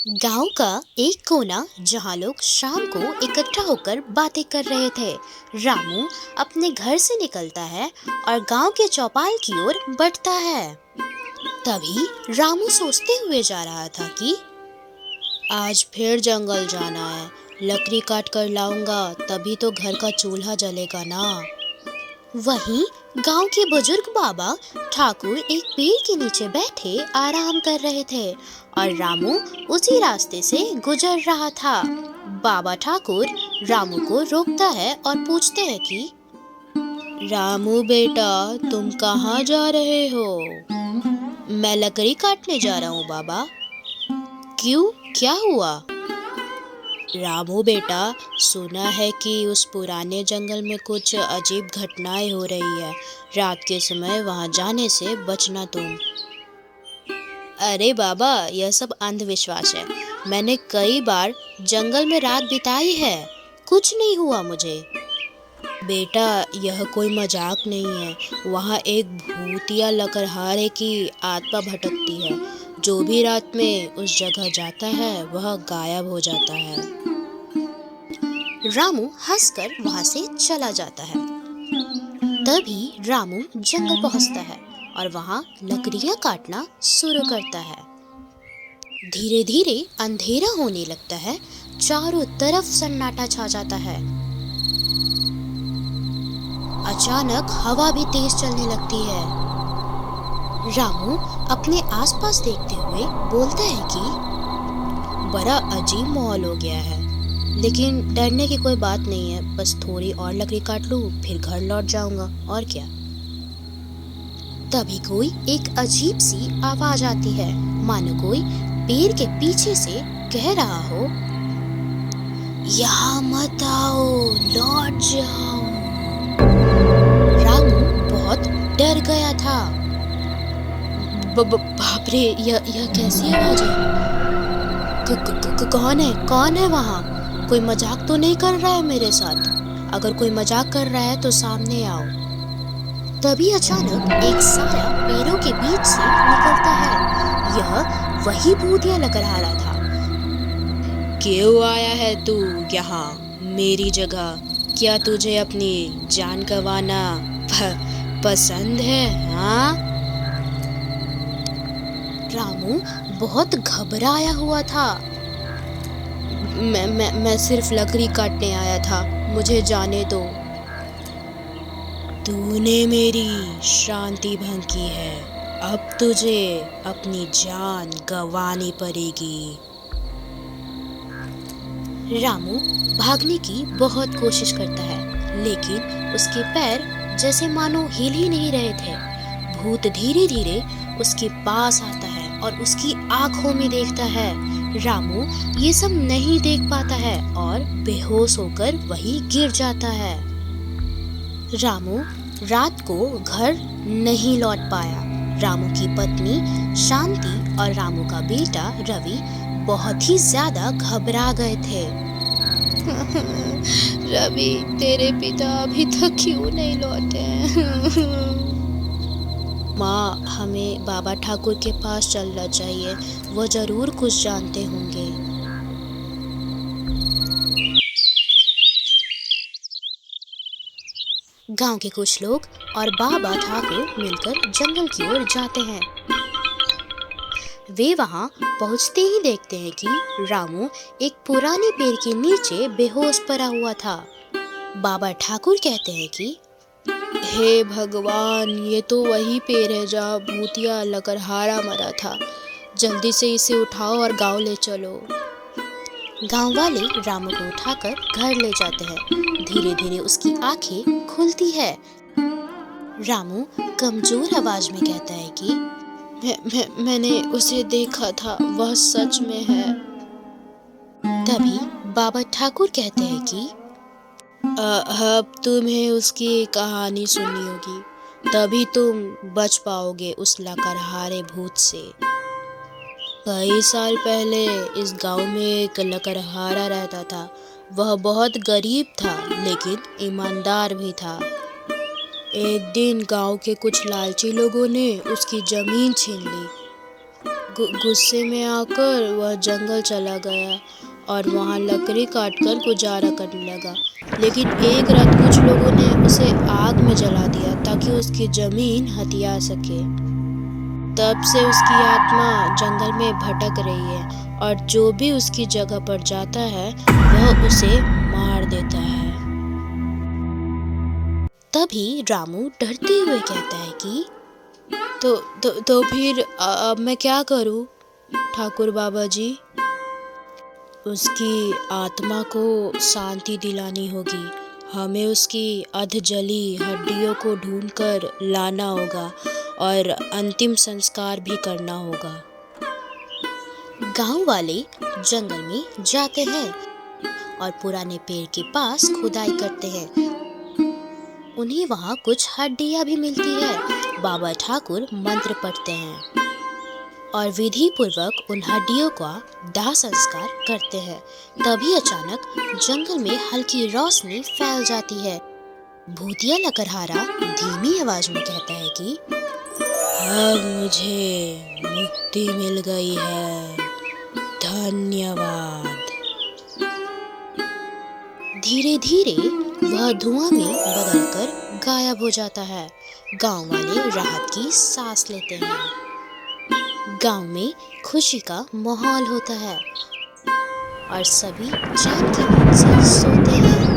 गांव का एक कोना जहां लोग शाम को इकट्ठा होकर बातें कर रहे थे। रामू अपने घर से निकलता है और गांव के चौपाल की ओर बढ़ता है। तभी रामू सोचते हुए जा रहा था कि आज फिर जंगल जाना है, लकड़ी काट कर लाऊंगा तभी तो घर का चूल्हा जलेगा ना। वहीं गांव के बुजुर्ग बाबा ठाकुर एक पेड़ के नीचे बैठे आराम कर रहे थे और रामू उसी रास्ते से गुजर रहा था। बाबा ठाकुर रामू को रोकता है और पूछते हैं कि रामू बेटा, तुम कहाँ जा रहे हो? मैं लकड़ी काटने जा रहा हूँ बाबा। क्यों, क्या हुआ? रामू बेटा, सुना है कि उस पुराने जंगल में कुछ अजीब घटनाएं हो रही है। रात के समय वहां जाने से बचना तुम। अरे बाबा, यह सब अंधविश्वास है। मैंने कई बार जंगल में रात बिताई है, कुछ नहीं हुआ मुझे। बेटा, यह कोई मजाक नहीं है। वहाँ एक भूतिया लकड़हारे की आत्मा भटकती है। जो भी रात में उस जगह जाता है वह गायब हो जाता है। रामू हंसकर वहां से चला जाता है। तभी रामू जंगल पहुंचता है और वहां लकड़ियां काटना शुरू करता है। धीरे धीरे अंधेरा होने लगता है, चारों तरफ सन्नाटा छा जाता है। अचानक हवा भी तेज चलने लगती है। रामू अपने आसपास देखते हुए बोलता है कि बड़ा अजीब माहौल हो गया है, लेकिन डरने की कोई बात नहीं है। बस थोड़ी और लकड़ी काट लूं, फिर घर लौट जाऊंगा, और क्या। तभी कोई एक अजीब सी आवाज आती है, मानो कोई पेड़ के पीछे से कह रहा हो, यहाँ मत आओ, लौट जाओ। रामू बहुत डर गया था। बाप रे, यह कैसी आवाज है? कौन है वहाँ? कोई मजाक तो नहीं कर रहा है मेरे साथ? अगर कोई मजाक कर रहा है तो सामने आओ। तभी अचानक एक साया पेड़ों के बीच से निकलता है। यह वही भूतिया लकड़हारा था। क्यों आया है तू यहाँ मेरी जगह? क्या तुझे अपनी जान गंवाना पसंद है, हाँ? रामू बहुत घबराया हुआ था। मैं सिर्फ लकड़ी काटने आया था, मुझे जाने दो। तूने मेरी शांति भंग की है, अब तुझे अपनी जान गंवानी पड़ेगी। रामू भागने की बहुत कोशिश करता है, लेकिन उसके पैर जैसे मानो हिल ही नहीं रहे थे। भूत धीरे धीरे उसके पास आता है और उसकी आंखों में देखता है। रामू ये सब नहीं देख पाता है और बेहोश होकर वहीं गिर जाता है। रामू रात को घर नहीं लौट पाया। रामू की पत्नी शांति और रामू का बेटा रवि बहुत ही ज्यादा घबरा गए थे। रवि, तेरे पिता अभी तक क्यों नहीं लौटे? माँ, हमें बाबा ठाकुर के पास चलना चाहिए, वो जरूर कुछ जानते होंगे। गांव के कुछ लोग और बाबा ठाकुर मिलकर जंगल की ओर जाते हैं। वे वहां पहुंचते ही देखते हैं कि रामू एक पुराने पेड़ के नीचे बेहोश पड़ा हुआ था। बाबा ठाकुर कहते हैं कि हे भगवान, ये तो वही पेड़ है जहाँ भूतिया लकड़हारा मरा था। जल्दी से इसे उठाओ और गांव ले चलो। गांव वाले रामू को उठाकर घर ले जाते हैं। धीरे धीरे उसकी आंखें खुलती है। रामू कमजोर आवाज में कहता है कि मैंने उसे देखा था, वह सच में है। तभी बाबा ठाकुर कहते हैं कि अब तुम्हें उसकी कहानी सुननी होगी, तभी तुम बच पाओगे उस लकड़हारे भूत से। कई साल पहले इस गांव में एक लकड़हारा रहता था। वह बहुत गरीब था, लेकिन ईमानदार भी था। एक दिन गांव के कुछ लालची लोगों ने उसकी जमीन छीन ली। गुस्से में आकर वह जंगल चला गया और वहाँ लकड़ी काटकर गुजारा करने लगा। लेकिन एक रात कुछ लोगों ने उसे आग में जला दिया ताकि उसकी जमीन हथिया सके। तब से उसकी आत्मा जंगल में भटक रही है और जो भी उसकी जगह पर जाता है वह उसे मार देता है। तभी रामू डरते हुए कहता है कि तो फिर अब मैं क्या करूं ठाकुर बाबा जी? उसकी आत्मा को शांति दिलानी होगी। हमें उसकी अध जली हड्डियों को ढूंढकर लाना होगा और अंतिम संस्कार भी करना होगा। गांव वाले जंगल में जाते हैं और पुराने पेड़ के पास खुदाई करते हैं। उन्हें वहाँ कुछ हड्डियाँ भी मिलती है। बाबा ठाकुर मंत्र पढ़ते हैं और विधि पूर्वक उन हड्डियों का दाह संस्कार करते हैं। तभी अचानक जंगल में हल्की रोशनी फैल जाती है। भूतिया लकड़हारा धीमी आवाज में कहता है कि अब मुझे मुक्ति मिल गई है, धन्यवाद। धीरे धीरे वह धुआं में बदलकर गायब हो जाता है। गांव वाले राहत की सांस लेते हैं। गांव में खुशी का माहौल होता है और सभी चैन की नींद से सोते हैं।